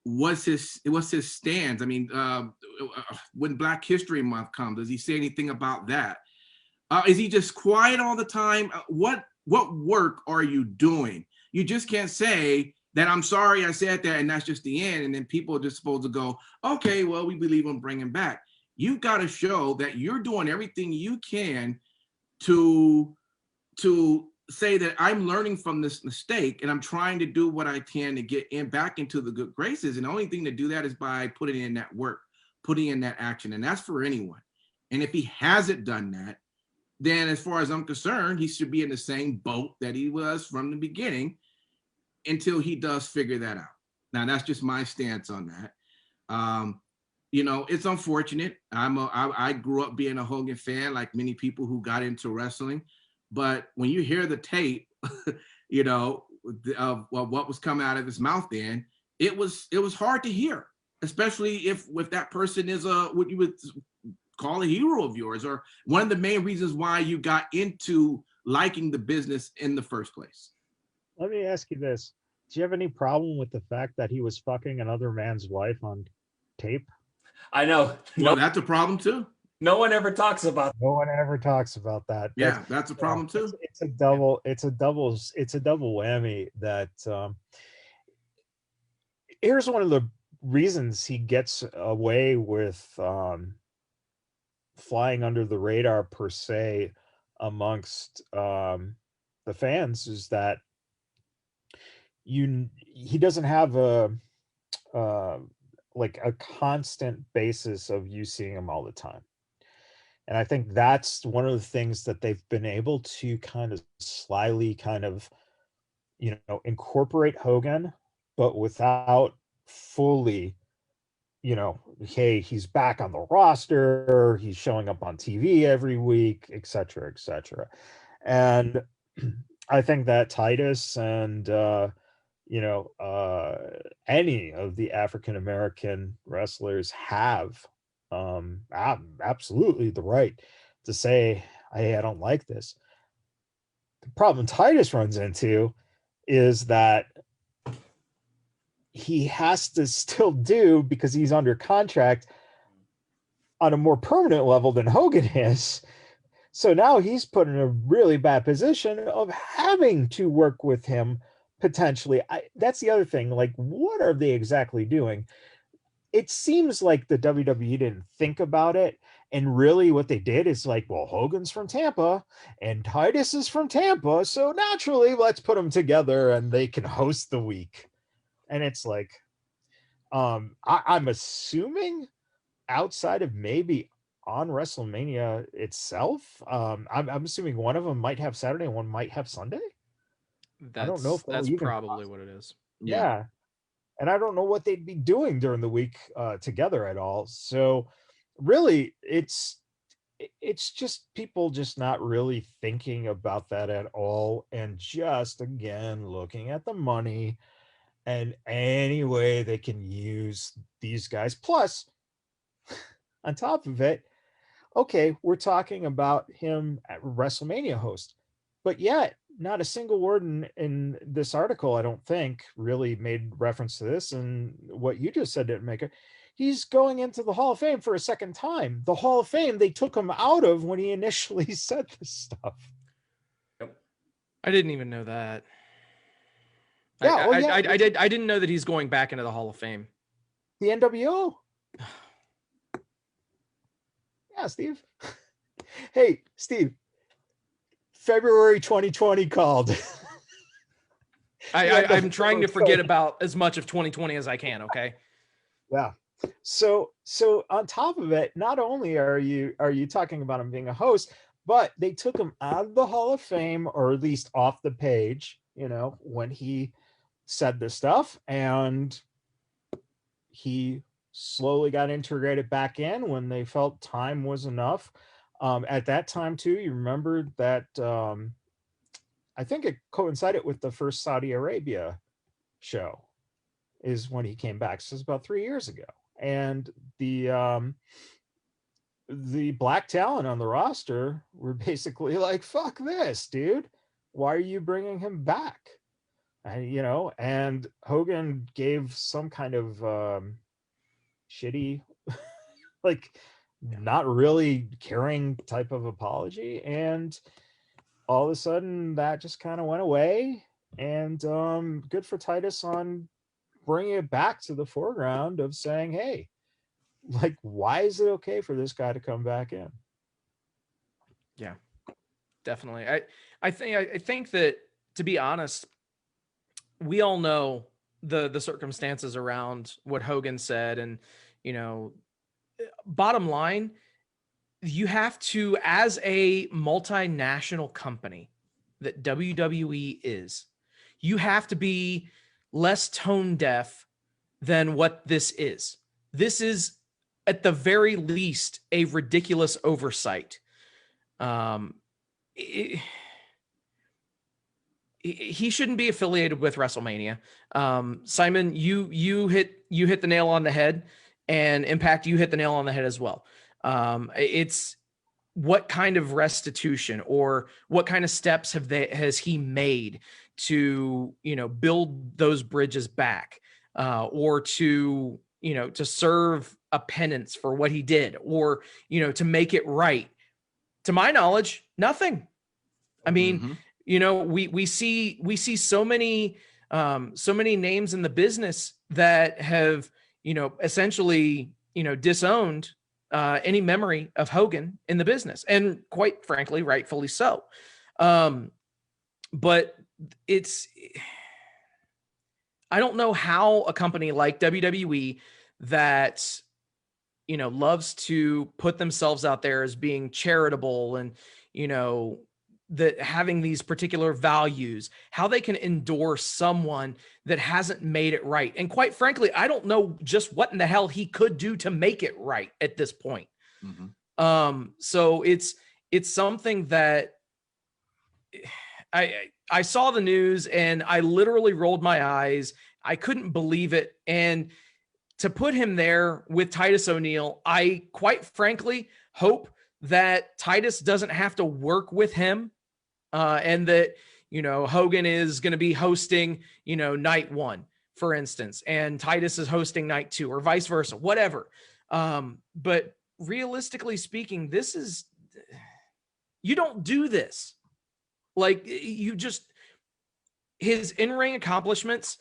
What's his stance? I mean, when Black History Month comes, does he say anything about that? Is he just quiet all the time? What work are you doing? You just can't say that I'm sorry I said that and that's just the end, and then people are just supposed to go, okay, well, we believe him, bring him back. You've got to show that you're doing everything you can to say that I'm learning from this mistake and I'm trying to do what I can to get back into the good graces. And the only thing to do that is by putting in that work, putting in that action. And that's for anyone. And if he hasn't done that, then as far as I'm concerned, he should be in the same boat that he was from the beginning until he does figure that out. Now, that's just my stance on that. You know, it's unfortunate. I grew up being a Hogan fan, like many people who got into wrestling. But when you hear the tape, you know, of what was coming out of his mouth, then it was hard to hear, especially if that person is what you would call a hero of yours, or one of the main reasons why you got into liking the business in the first place. Let me ask you this. Do you have any problem with the fact that he was fucking another man's wife on tape? I know. Well, that's a problem too. No one ever talks about. No one ever talks about that. Yeah, that's a problem too. It's a double whammy. That here's one of the reasons he gets away with flying under the radar per se amongst the fans, is that he doesn't have a constant basis of you seeing him all the time. And I think that's one of the things that they've been able to kind of slyly incorporate Hogan, but without fully, hey, he's back on the roster, he's showing up on TV every week, et cetera, et cetera. And I think that Titus and, any of the African-American wrestlers have absolutely the right to say, hey, I don't like this. The problem Titus runs into is that he has to still do, because he's under contract on a more permanent level than Hogan is. So now he's put in a really bad position of having to work with him potentially. That's the other thing. Like, what are they exactly doing? It seems like the WWE didn't think about it. And really what they did is like, well, Hogan's from Tampa and Titus is from Tampa, so naturally let's put them together and they can host the week. And it's like, I'm assuming outside of maybe on WrestleMania itself, I'm assuming one of them might have Saturday and one might have Sunday. I don't know if that's probably what it is. Yeah. And I don't know what they'd be doing during the week together at all. So really, it's just people just not really thinking about that at all. And just, again, looking at the money and any way they can use these guys. Plus, on top of it, okay, we're talking about him at WrestleMania host. But yet, not a single word in this article, I don't think, really made reference to this. And what you just said didn't make it. He's going into the Hall of Fame for a second time. The Hall of Fame they took him out of when he initially said this stuff. I didn't even know that. Yeah, I didn't know that he's going back into the Hall of Fame. The NWO. Yeah, Steve. Hey, Steve. February 2020 called. I'm trying to forget about as much of 2020 as I can. Okay. Yeah. So on top of it, not only are you talking about him being a host, but they took him out of the Hall of Fame, or at least off the page, when he said this stuff, and he slowly got integrated back in when they felt time was enough. At that time too, you remember that I think it coincided with the first Saudi Arabia show. is when he came back. So it's about 3 years ago. And the black talent on the roster were basically like, fuck this, dude. Why are you bringing him back? And, and Hogan gave some kind of shitty, like not really caring type of apology. And all of a sudden that just kind of went away. And good for Titus on bringing it back to the foreground of saying, hey, like, why is it okay for this guy to come back in? Yeah, definitely. I think that, to be honest, we all know the circumstances around what Hogan said, and bottom line, you have to, as a multinational company that WWE is, you have to be less tone deaf than what this is. This is, at the very least, a ridiculous oversight. He shouldn't be affiliated with WrestleMania. Simon, you hit the nail on the head, and Impact, you hit the nail on the head as well. It's what kind of restitution or what kind of steps has he made to build those bridges back, or to serve a penance for what he did, or to make it right? To my knowledge, nothing. I mean, we see so many names in the business that have essentially disowned any memory of Hogan in the business, and quite frankly, rightfully so. But I don't know how a company like WWE that loves to put themselves out there as being charitable and that having these particular values, how they can endorse someone that hasn't made it right. And quite frankly, I don't know just what in the hell he could do to make it right at this point. So it's something that I saw the news and I literally rolled my eyes. I couldn't believe it. And to put him there with Titus O'Neil, I quite frankly hope that Titus doesn't have to work with him, and that, Hogan is going to be hosting, night one, for instance, and Titus is hosting night two, or vice versa, whatever. But realistically speaking, you don't do this. Like, his in-ring accomplishments,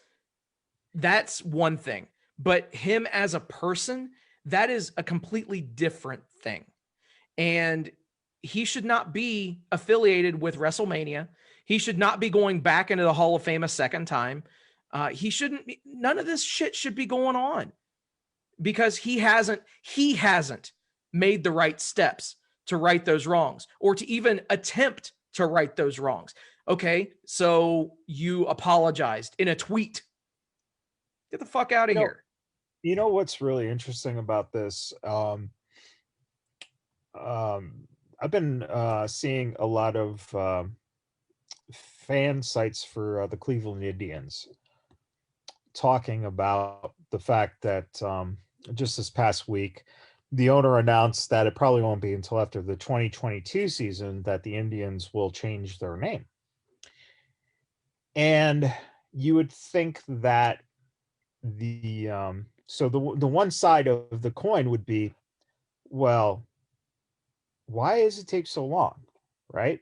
that's one thing. But him as a person, that is a completely different thing. And he should not be affiliated with WrestleMania. He should not be going back into the Hall of Fame a second time. He shouldn't be, none of this shit should be going on, because he hasn't made the right steps to right those wrongs, or to even attempt to right those wrongs. Okay, so you apologized in a tweet. Get the fuck out of here. You know what's really interesting about this? I've been seeing a lot of fan sites for the Cleveland Indians talking about the fact that just this past week, the owner announced that it probably won't be until after the 2022 season that the Indians will change their name. And you would think that the one side of the coin would be, well, why does it take so long, right?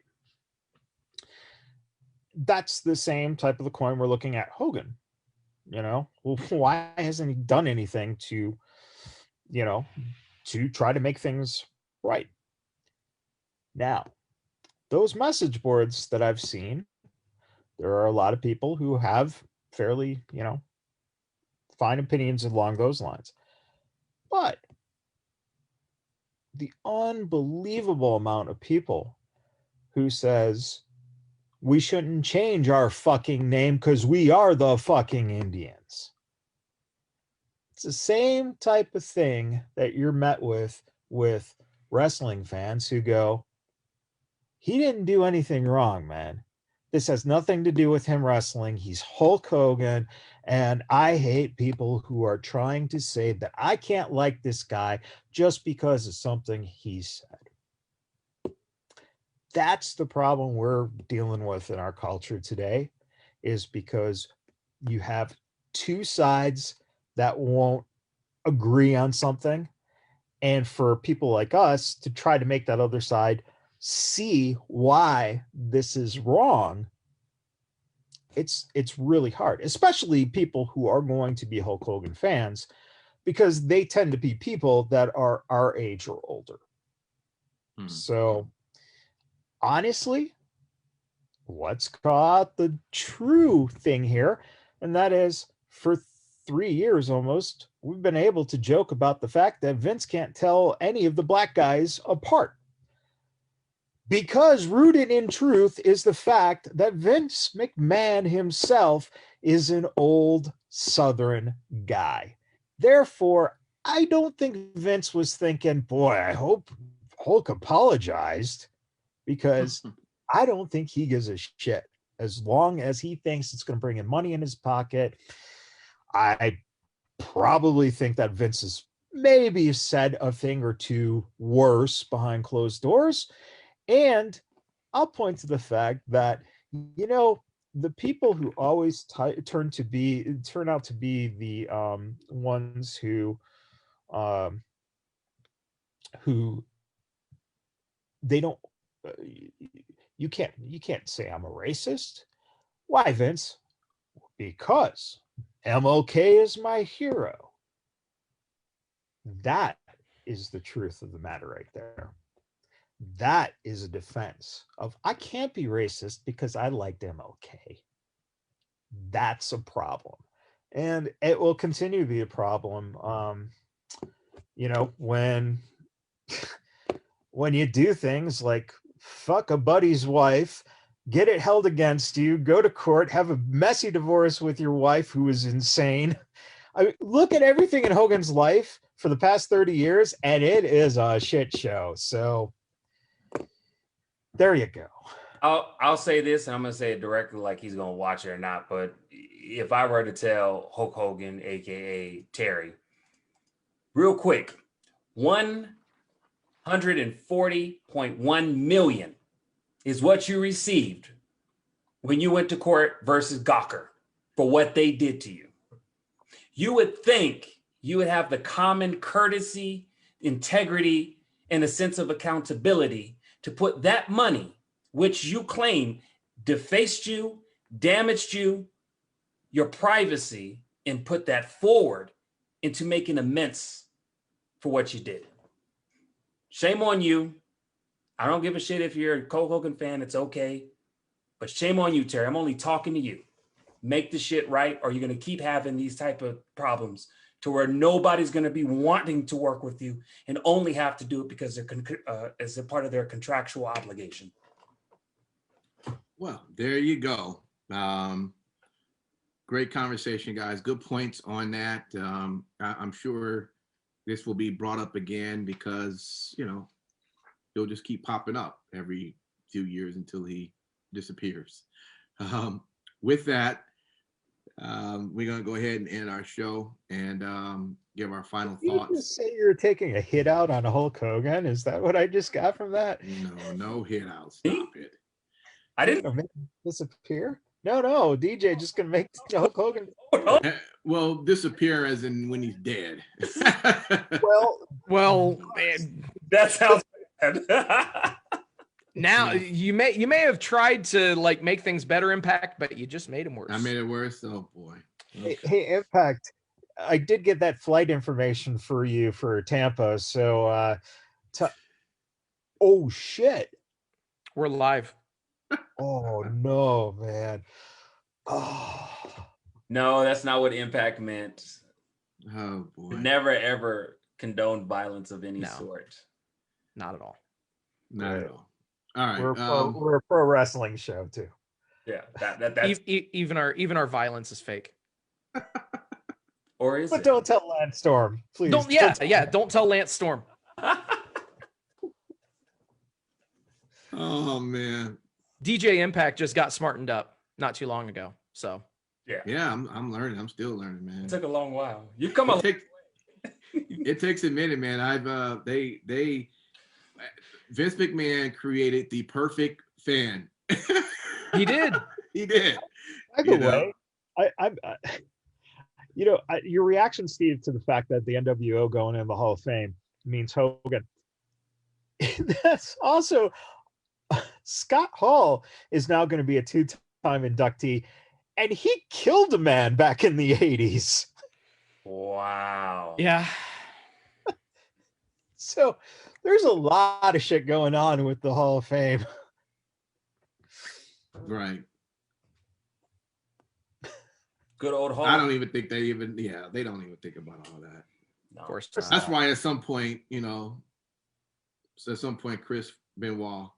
That's the same type of the coin we're looking at Hogan. Well, why hasn't he done anything to try to make things right? Now, those message boards that I've seen, there are a lot of people who have fairly, fine opinions along those lines. But the unbelievable amount of people who says we shouldn't change our fucking name because we are the fucking Indians. It's the same type of thing that you're met with wrestling fans who go, he didn't do anything wrong, man. This has nothing to do with him wrestling. He's Hulk Hogan. And I hate people who are trying to say that I can't like this guy just because of something he said. That's the problem we're dealing with in our culture today, is because you have two sides that won't agree on something. And for people like us to try to make that other side see why this is wrong, it's really hard, especially people who are going to be Hulk Hogan fans, because they tend to be people that are our age or older. So honestly, let's call out the true thing here, and that is, for 3 years almost, we've been able to joke about the fact that Vince can't tell any of the black guys apart. Because rooted in truth is the fact that Vince McMahon himself is an old Southern guy. Therefore, I don't think Vince was thinking, boy, I hope Hulk apologized, because I don't think he gives a shit. As long as he thinks it's going to bring him money in his pocket, I probably think that Vince has maybe said a thing or two worse behind closed doors. And I'll point to the fact that, the people who always turn out to be the ones who they don't, you can't say I'm a racist. Why, Vince? Because MLK is my hero. That is the truth of the matter right there. That is a defense of, I can't be racist because I liked MLK. That's a problem. And it will continue to be a problem. When you do things like fuck a buddy's wife, get it held against you, go to court, have a messy divorce with your wife who is insane. Look at everything in Hogan's life for the past 30 years, and it is a shit show. So there you go. I'll say this, and I'm going to say it directly like he's going to watch it or not. But if I were to tell Hulk Hogan, a.k.a. Terry, real quick, 140.1 million is what you received when you went to court versus Gawker for what they did to you. You would think you would have the common courtesy, integrity, and a sense of accountability to put that money, which you claim defaced you, damaged you, your privacy, and put that forward into making amends for what you did. Shame on you. I don't give a shit if you're a Hulk Hogan fan, it's okay. But shame on you, Terry. I'm only talking to you. Make the shit right, or you're going to keep having these type of problems to where nobody's going to be wanting to work with you and only have to do it because they're as a part of their contractual obligation. Well, there you go. Great conversation, guys. Good points on that. I'm sure this will be brought up again because, he'll just keep popping up every few years until he disappears. With that, we're going to go ahead and end our show and give our final thoughts. Did you just say you're taking a hit out on Hulk Hogan? Is that what I just got from that? No hit out. Stop it. I didn't make him disappear. No, DJ just gonna make Hulk Hogan. Well, disappear as in when he's dead. well, man, that sounds bad. Now you may have tried to like make things better, Impact, but you just made them worse. I made it worse. Oh boy. Okay. Hey, Impact. I did get that flight information for you for Tampa. So, oh shit, we're live. Oh no, man. Oh no, that's not what Impact meant. Oh boy. Never ever condoned violence of any sort. Not at all. Not at all. All right. We're a pro wrestling show too. Yeah, that's even our violence is fake. Or is but it? Don't tell Lance Storm, please. Don't tell Lance Storm. Oh man. DJ Impact just got smartened up not too long ago. So Yeah, I'm learning. I'm still learning, man. It took a long while. You've come a it takes a minute, man. Vince McMahon created the perfect fan. he did. He did. By the way, your reaction, Steve, to the fact that the NWO going in the Hall of Fame means Hogan. That's also Scott Hall is now going to be a 2-time inductee, and he killed a man back in the 80s. Wow. Yeah. So there's a lot of shit going on with the Hall of Fame. Right. Good old Hall. I don't even think they don't even think about all that. No. Of course. That's why at some point, Chris Benoit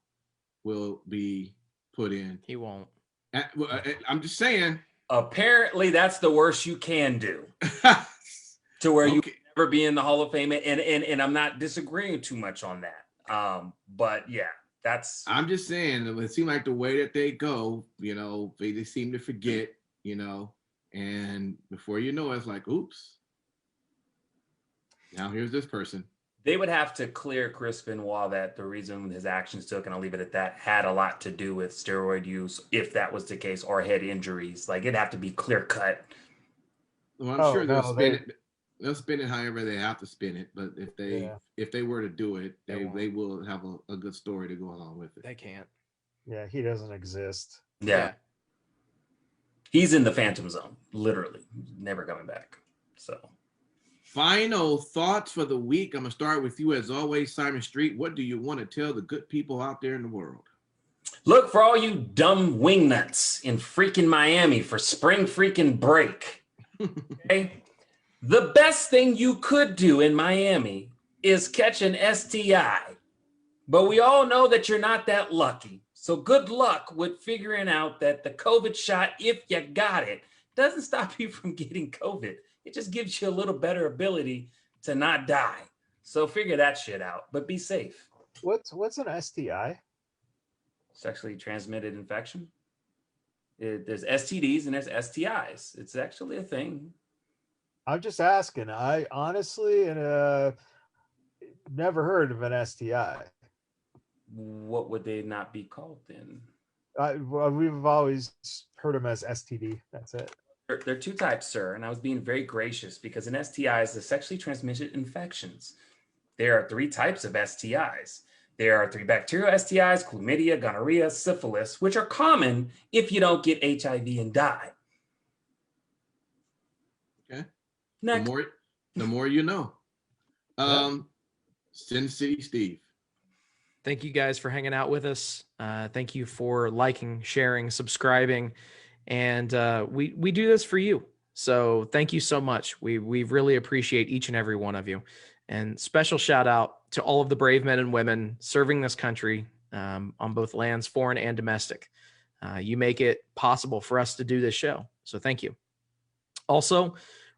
will be put in. He won't. I'm just saying. Apparently, that's the worst you can do. To where you can never be in the Hall of Fame. And I'm not disagreeing too much on that. But yeah, I'm just saying, it seems like the way that they go, they just seem to forget, and before you know it, it's like, oops. Now here's this person. They would have to clear Chris Benoit that the reason his actions took, and I'll leave it at that, had a lot to do with steroid use, if that was the case, or head injuries. Like, it'd have to be clear cut. Well, I'm sure they'll spin it however they have to spin it. But if they were to do it, they will have a good story to go along with it. They can't. Yeah, he doesn't exist. Yeah. He's in the Phantom Zone, literally. Never coming back. So. Final thoughts for the week. I'm going to start with you as always, Simon Street. What do you want to tell the good people out there in the world? Look, for all you dumb wingnuts in freaking Miami for spring freaking break. Okay? The best thing you could do in Miami is catch an STI. But we all know that you're not that lucky. So good luck with figuring out that the COVID shot, if you got it, doesn't stop you from getting COVID. It just gives you a little better ability to not die. So figure that shit out, but be safe. What's an STI? Sexually transmitted infection. There's STDs and there's STIs. It's actually a thing. I'm just asking. I honestly never heard of an STI. What would they not be called then? We've always heard them as STD. That's it. There are two types, sir, and I was being very gracious because an STI is the sexually transmitted infections. There are 3 types of STIs. There are 3 bacterial STIs, chlamydia, gonorrhea, syphilis, which are common if you don't get HIV and die. Okay. Next. The more you know. Sin City Steve. Thank you guys for hanging out with us. Thank you for liking, sharing, subscribing. And we do this for you. So thank you so much. We really appreciate each and every one of you. And special shout out to all of the brave men and women serving this country on both lands, foreign and domestic. You make it possible for us to do this show. So thank you. Also,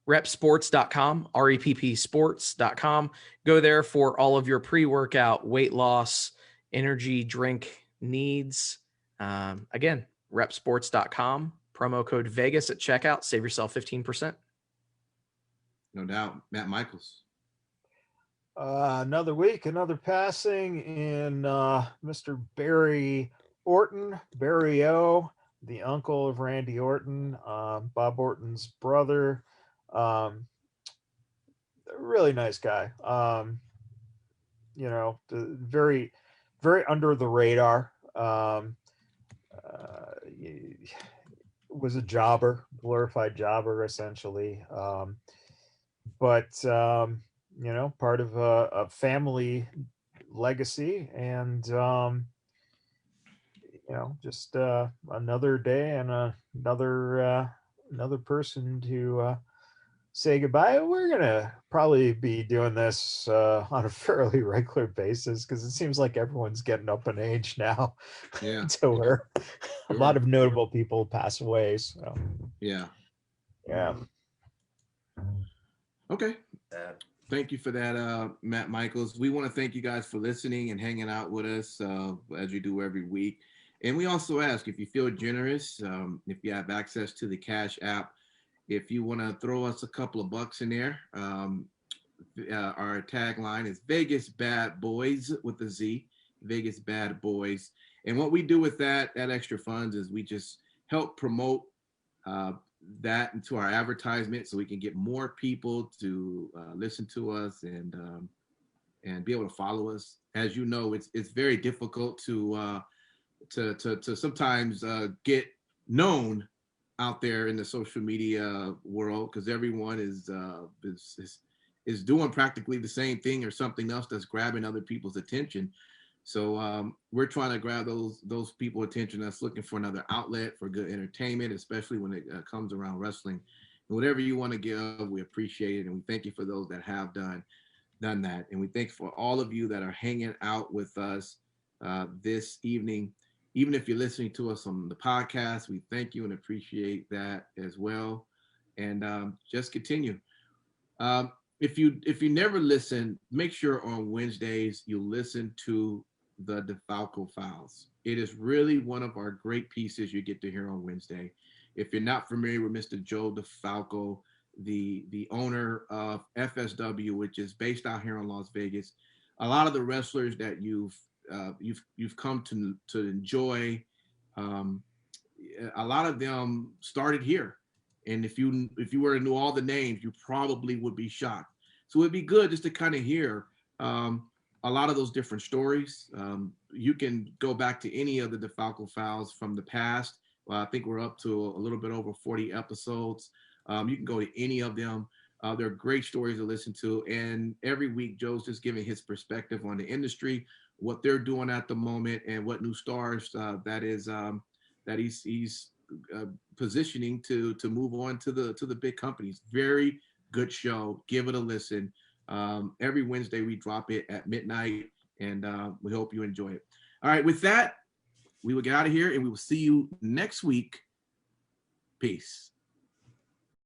repsports.com, reppsports.com. Go there for all of your pre-workout, weight loss, energy drink needs. Again, repsports.com, promo code Vegas at checkout. Save yourself 15%. No doubt. Matt Michaels. Another week, another passing in Mr. Barry Orton, Barry O, the uncle of Randy Orton, Bob Orton's brother. Really nice guy. Very, very under the radar. Was a jobber, glorified jobber, essentially. But part of a family legacy, and just another day and another person to say goodbye. We're gonna probably be doing this on a fairly regular basis because it seems like everyone's getting up in age now. Yeah. So where a lot of notable people pass away. So yeah. Okay. Thank you for that, Matt Michaels. We want to thank you guys for listening and hanging out with us as you do every week. And we also ask if you feel generous, if you have access to the Cash App, if you want to throw us a couple of bucks in there. Our tagline is Vegas Bad Boys with a Z, Vegas Bad Boys. And what we do with that extra funds is we just help promote that into our advertisement so we can get more people to listen to us and be able to follow us. As you know, it's very difficult to sometimes get known out there in the social media world because everyone is doing practically the same thing or something else that's grabbing other people's attention. So we're trying to grab those people attention that's looking for another outlet for good entertainment, especially when it comes around wrestling. And whatever you want to give, we appreciate it, and we thank you for those that have done that, and we thank you for all of you that are hanging out with us this evening. Even if you're listening to us on the podcast, we thank you and appreciate that as well. And just continue. If you never listen, make sure on Wednesdays you listen to the DeFalco Files. It is really one of our great pieces you get to hear on Wednesday. If you're not familiar with Mr. Joe DeFalco, the owner of FSW, which is based out here in Las Vegas, a lot of the wrestlers that you've come to enjoy, a lot of them started here. And if you were to know all the names, you probably would be shocked. So it'd be good just to kind of hear a lot of those different stories. You can go back to any of the DeFalco Files from the past. I think we're up to a little bit over 40 episodes. You can go to any of them. They're great stories to listen to. And every week, Joe's just giving his perspective on the industry, what they're doing at the moment, and what new stars that he's positioning to move on to the big companies. Very good show. Give it a listen. Every Wednesday we drop it at midnight, and we hope you enjoy it. All right, with that, we will get out of here, and we will see you next week. Peace.